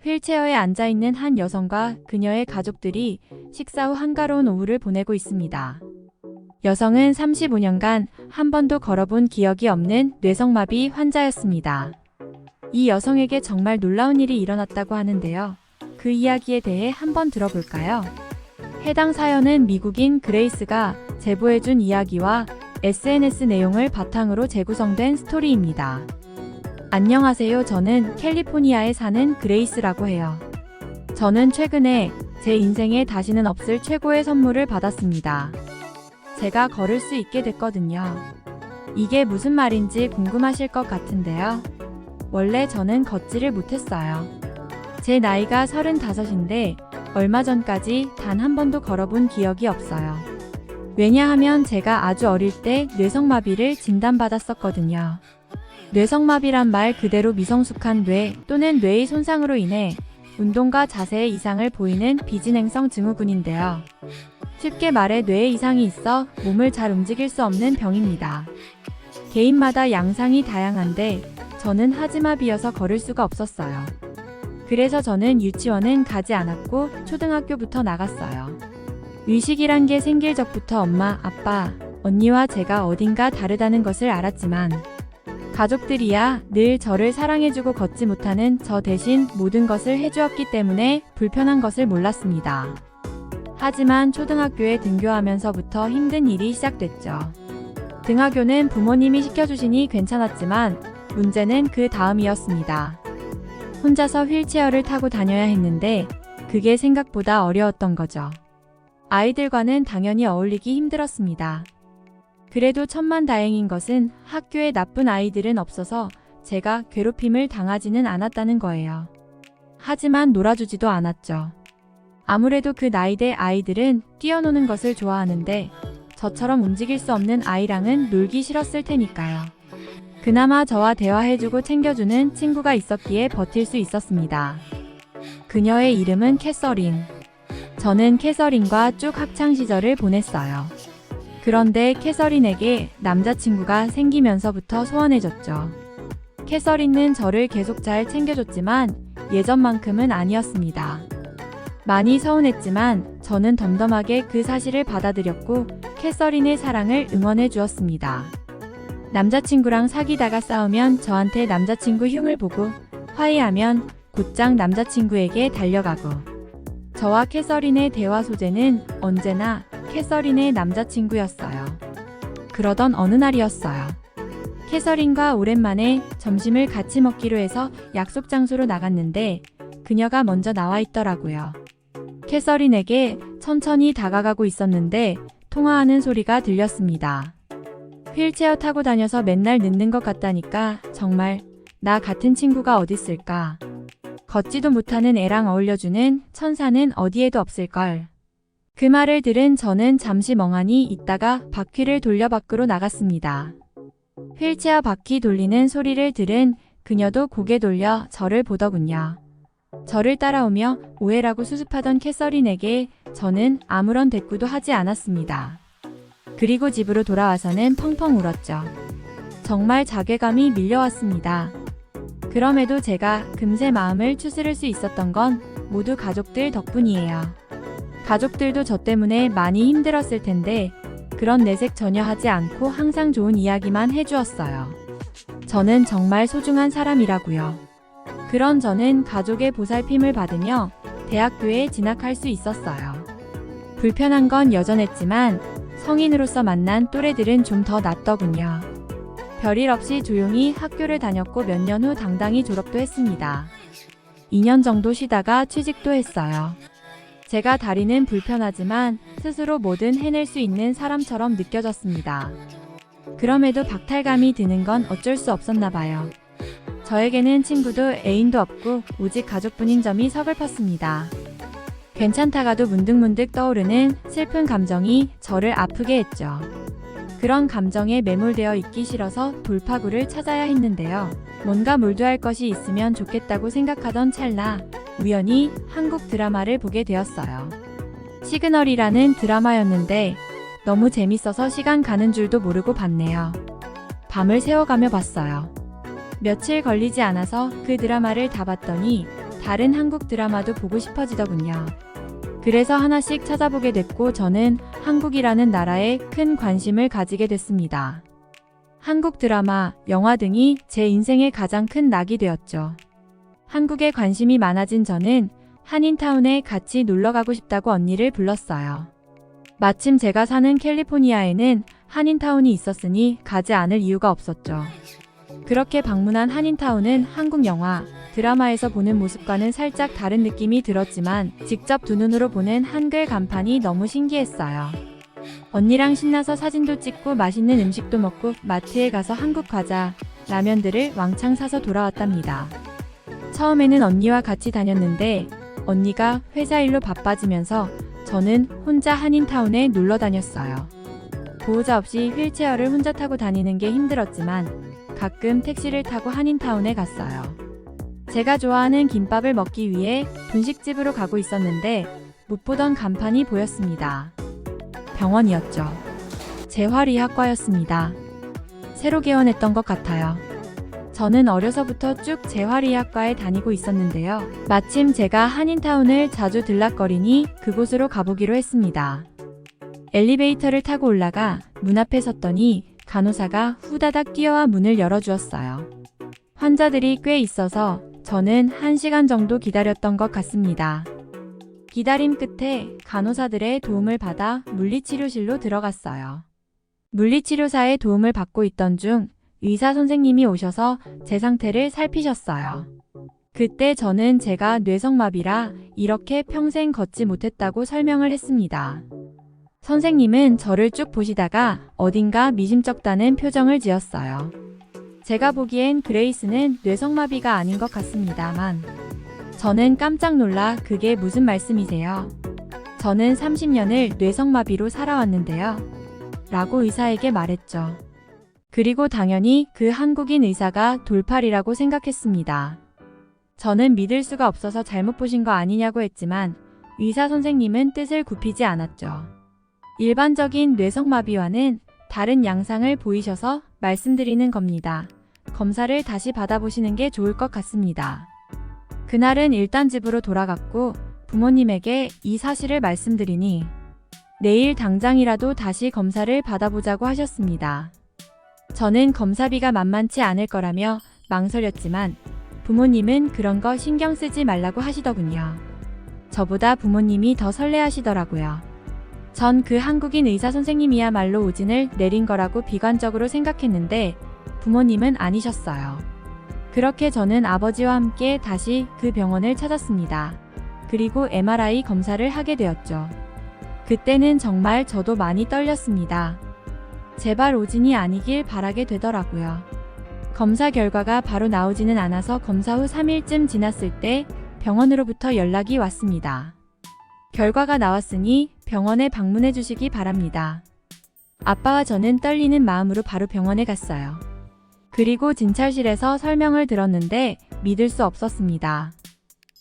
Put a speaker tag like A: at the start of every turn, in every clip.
A: 휠체어에 앉아있는 한 여성과 그녀의 가족들이 식사 후 한가로운 오후를 보내고 있습니다. 여성은 35년간 한 번도 걸어본 기억이 없는 뇌성마비 환자였습니다. 이 여성에게 정말 놀라운 일이 일어났다고 하는데요. 그 이야기에 대해 한번 들어볼까요? 해당 사연은 미국인 그레이스가 제보해준 이야기와 SNS 내용을 바탕으로 재구성된 스토리입니다. 안녕하세요. 저는 캘리포니아에 사는 그레이스라고 해요. 저는 최근에 제 인생에 다시는 없을 최고의 선물을 받았습니다. 제가 걸을 수 있게 됐거든요. 이게 무슨 말인지 궁금하실 것 같은데요. 원래 저는 걷지를 못했어요. 제 나이가 35인데 얼마 전까지 단 한 번도 걸어본 기억이 없어요. 왜냐하면 제가 아주 어릴 때 뇌성마비를 진단받았었거든요. 뇌성마비란 말 그대로 미성숙한 뇌 또는 뇌의 손상으로 인해 운동과 자세의 이상을 보이는 비진행성 증후군인데요. 쉽게 말해 뇌에 이상이 있어 몸을 잘 움직일 수 없는 병입니다. 개인마다 양상이 다양한데 저는 하지마비여서 걸을 수가 없었어요. 그래서 저는 유치원은 가지 않았고 초등학교부터 나갔어요. 의식이란 게 생길 적부터 엄마, 아빠, 언니와 제가 어딘가 다르다는 것을 알았지만 가족들이야 늘 저를 사랑해주고 걷지 못하는 저 대신 모든 것을 해주었기 때문에 불편한 것을 몰랐습니다. 하지만 초등학교에 등교하면서부터 힘든 일이 시작됐죠. 등하교는 부모님이 시켜주시니 괜찮았지만 문제는 그 다음이었습니다. 혼자서 휠체어를 타고 다녀야 했는데 그게 생각보다 어려웠던 거죠. 아이들과는 당연히 어울리기 힘들었습니다. 그래도 천만다행인 것은 학교에 나쁜 아이들은 없어서 제가 괴롭힘을 당하지는 않았다는 거예요. 하지만 놀아주지도 않았죠. 아무래도 그 나이대 아이들은 뛰어노는 것을 좋아하는데 저처럼 움직일 수 없는 아이랑은 놀기 싫었을 테니까요. 그나마 저와 대화해주고 챙겨주는 친구가 있었기에 버틸 수 있었습니다. 그녀의 이름은 캐서린. 저는 캐서린과 쭉 학창시절을 보냈어요. 그런데 캐서린에게 남자친구가 생기면서부터 소원해졌죠. 캐서린은 저를 계속 잘 챙겨줬지만 예전만큼은 아니었습니다. 많이 서운했지만 저는 덤덤하게 그 사실을 받아들였고 캐서린의 사랑을 응원해 주었습니다. 남자친구랑 사귀다가 싸우면 저한테 남자친구 흉을 보고 화해하면 곧장 남자친구에게 달려가고 저와 캐서린의 대화 소재는 언제나 캐서린의 남자친구였어요. 그러던 어느 날이었어요. 캐서린과 오랜만에 점심을 같이 먹기로 해서 약속 장소로 나갔는데 그녀가 먼저 나와 있더라고요. 캐서린에게 천천히 다가가고 있었는데 통화하는 소리가 들렸습니다. 휠체어 타고 다녀서 맨날 늦는 것 같다니까 정말 나 같은 친구가 어딨을까. 걷지도 못하는 애랑 어울려주는 천사는 어디에도 없을걸. 그 말을 들은 저는 잠시 멍하니 있다가 바퀴를 돌려 밖으로 나갔습니다. 휠체어 바퀴 돌리는 소리를 들은 그녀도 고개 돌려 저를 보더군요. 저를 따라오며 오해라고 수습하던 캐서린에게 저는 아무런 대꾸도 하지 않았습니다. 그리고 집으로 돌아와서는 펑펑 울었죠. 정말 자괴감이 밀려왔습니다. 그럼에도 제가 금세 마음을 추스를 수 있었던 건 모두 가족들 덕분이에요. 가족들도 저 때문에 많이 힘들었을 텐데 그런 내색 전혀 하지 않고 항상 좋은 이야기만 해주었어요. 저는 정말 소중한 사람이라고요. 그런 저는 가족의 보살핌을 받으며 대학교에 진학할 수 있었어요. 불편한 건 여전했지만 성인으로서 만난 또래들은 좀 더 낫더군요. 별일 없이 조용히 학교를 다녔고 몇 년 후 당당히 졸업도 했습니다. 2년 정도 쉬다가 취직도 했어요. 제가 다리는 불편하지만 스스로 뭐든 해낼 수 있는 사람처럼 느껴졌습니다. 그럼에도 박탈감이 드는 건 어쩔 수 없었나 봐요. 저에게는 친구도 애인도 없고 오직 가족뿐인 점이 서글펐습니다. 괜찮다가도 문득문득 떠오르는 슬픈 감정이 저를 아프게 했죠. 그런 감정에 매몰되어 있기 싫어서 돌파구를 찾아야 했는데요. 뭔가 몰두할 것이 있으면 좋겠다고 생각하던 찰나 우연히 한국 드라마를 보게 되었어요. 시그널이라는 드라마였는데 너무 재밌어서 시간 가는 줄도 모르고 봤네요. 밤을 새워가며 봤어요. 며칠 걸리지 않아서 그 드라마를 다 봤더니 다른 한국 드라마도 보고 싶어지더군요. 그래서 하나씩 찾아보게 됐고 저는 한국이라는 나라에 큰 관심을 가지게 됐습니다. 한국 드라마, 영화 등이 제 인생의 가장 큰 낙이 되었죠. 한국에 관심이 많아진 저는 한인타운에 같이 놀러 가고 싶다고 언니를 불렀어요. 마침 제가 사는 캘리포니아에는 한인타운이 있었으니 가지 않을 이유가 없었죠. 그렇게 방문한 한인타운은 한국 영화, 드라마에서 보는 모습과는 살짝 다른 느낌이 들었지만 직접 두 눈으로 보는 한글 간판이 너무 신기했어요. 언니랑 신나서 사진도 찍고 맛있는 음식도 먹고 마트에 가서 한국 과자, 라면들을 왕창 사서 돌아왔답니다. 처음에는 언니와 같이 다녔는데 언니가 회사 일로 바빠지면서 저는 혼자 한인타운에 놀러 다녔어요. 보호자 없이 휠체어를 혼자 타고 다니는 게 힘들었지만 가끔 택시를 타고 한인타운에 갔어요. 제가 좋아하는 김밥을 먹기 위해 분식집으로 가고 있었는데 못 보던 간판이 보였습니다. 병원이었죠. 재활의학과였습니다. 새로 개원했던 것 같아요. 저는 어려서부터 쭉 재활의학과에 다니고 있었는데요. 마침 제가 한인타운을 자주 들락거리니 그곳으로 가보기로 했습니다. 엘리베이터를 타고 올라가 문 앞에 섰더니 간호사가 후다닥 뛰어와 문을 열어주었어요. 환자들이 꽤 있어서 저는 1시간 정도 기다렸던 것 같습니다. 기다림 끝에 간호사들의 도움을 받아 물리치료실로 들어갔어요. 물리치료사의 도움을 받고 있던 중 의사 선생님이 오셔서 제 상태를 살피셨어요. 그때 저는 제가 뇌성마비라 이렇게 평생 걷지 못했다고 설명을 했습니다. 선생님은 저를 쭉 보시다가 어딘가 미심쩍다는 표정을 지었어요. 제가 보기엔 그레이스는 뇌성마비가 아닌 것 같습니다만 저는 깜짝 놀라 그게 무슨 말씀이세요? 저는 30년을 뇌성마비로 살아왔는데요. 라고 의사에게 말했죠. 그리고 당연히 그 한국인 의사가 돌팔이라고 생각했습니다. 저는 믿을 수가 없어서 잘못 보신 거 아니냐고 했지만 의사 선생님은 뜻을 굽히지 않았죠. 일반적인 뇌성마비와는 다른 양상을 보이셔서 말씀드리는 겁니다. 검사를 다시 받아보시는 게 좋을 것 같습니다. 그날은 일단 집으로 돌아갔고 부모님에게 이 사실을 말씀드리니 내일 당장이라도 다시 검사를 받아보자고 하셨습니다. 저는 검사비가 만만치 않을 거라며 망설였지만 부모님은 그런 거 신경 쓰지 말라고 하시더군요. 저보다 부모님이 더 설레하시더라고요. 전 그 한국인 의사 선생님이야말로 오진을 내린 거라고 비관적으로 생각했는데 부모님은 아니셨어요. 그렇게 저는 아버지와 함께 다시 그 병원을 찾았습니다. 그리고 MRI 검사를 하게 되었죠. 그때는 정말 저도 많이 떨렸습니다. 제발 오진이 아니길 바라게 되더라고요. 검사 결과가 바로 나오지는 않아서 검사 후 3일쯤 지났을 때 병원으로부터 연락이 왔습니다. 결과가 나왔으니 병원에 방문해 주시기 바랍니다. 아빠와 저는 떨리는 마음으로 바로 병원에 갔어요. 그리고 진찰실에서 설명을 들었는데 믿을 수 없었습니다.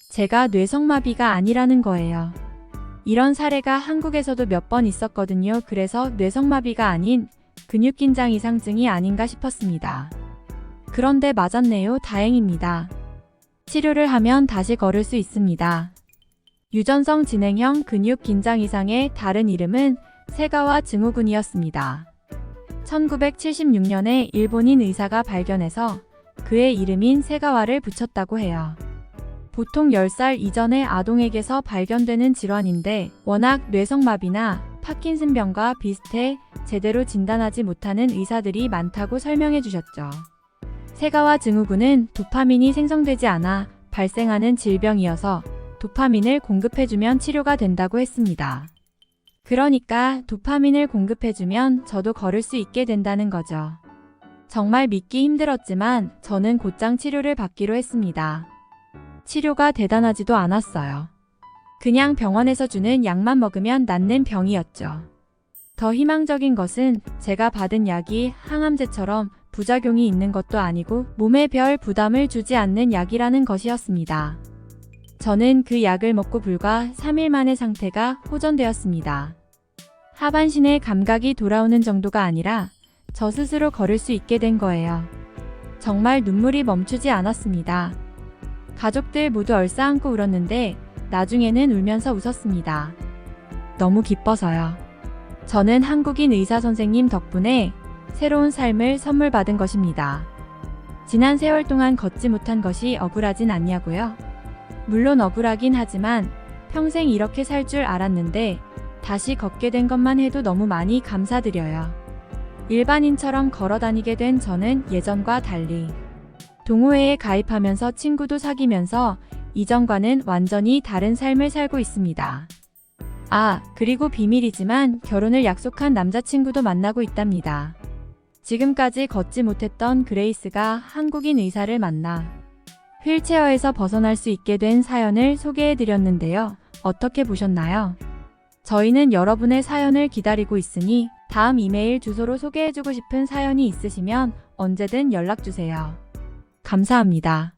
A: 제가 뇌성마비가 아니라는 거예요. 이런 사례가 한국에서도 몇 번 있었거든요. 그래서 뇌성마비가 아닌 근육긴장 이상증이 아닌가 싶었습니다. 그런데 맞았네요. 다행입니다. 치료를 하면 다시 걸을 수 있습니다. 유전성 진행형 근육긴장 이상의 다른 이름은 세가와 증후군이었습니다. 1976년에 일본인 의사가 발견해서 그의 이름인 세가와를 붙였다고 해요. 보통 10살 이전의 아동에게서 발견되는 질환인데 워낙 뇌성마비나 파킨슨병과 비슷해 제대로 진단하지 못하는 의사들이 많다고 설명해 주셨죠. 세가와 증후군은 도파민이 생성되지 않아 발생하는 질병이어서 도파민을 공급해주면 치료가 된다고 했습니다. 그러니까 도파민을 공급해주면 저도 걸을 수 있게 된다는 거죠. 정말 믿기 힘들었지만 저는 곧장 치료를 받기로 했습니다. 치료가 대단하지도 않았어요. 그냥 병원에서 주는 약만 먹으면 낫는 병이었죠. 더 희망적인 것은 제가 받은 약이 항암제처럼 부작용이 있는 것도 아니고 몸에 별 부담을 주지 않는 약이라는 것이었습니다. 저는 그 약을 먹고 불과 3일 만에 상태가 호전되었습니다. 하반신에 감각이 돌아오는 정도가 아니라 저 스스로 걸을 수 있게 된 거예요. 정말 눈물이 멈추지 않았습니다. 가족들 모두 얼싸안고 울었는데 나중에는 울면서 웃었습니다. 너무 기뻐서요. 저는 한국인 의사 선생님 덕분에 새로운 삶을 선물 받은 것입니다. 지난 세월 동안 걷지 못한 것이 억울하진 않냐고요? 물론 억울하긴 하지만 평생 이렇게 살 줄 알았는데 다시 걷게 된 것만 해도 너무 많이 감사드려요. 일반인처럼 걸어 다니게 된 저는 예전과 달리 동호회에 가입하면서 친구도 사귀면서 이전과는 완전히 다른 삶을 살고 있습니다. 아, 그리고 비밀이지만 결혼을 약속한 남자친구도 만나고 있답니다. 지금까지 걷지 못했던 그레이스가 한국인 의사를 만나 휠체어에서 벗어날 수 있게 된 사연을 소개해드렸는데요. 어떻게 보셨나요? 저희는 여러분의 사연을 기다리고 있으니 다음 이메일 주소로 소개해주고 싶은 사연이 있으시면 언제든 연락주세요. 감사합니다.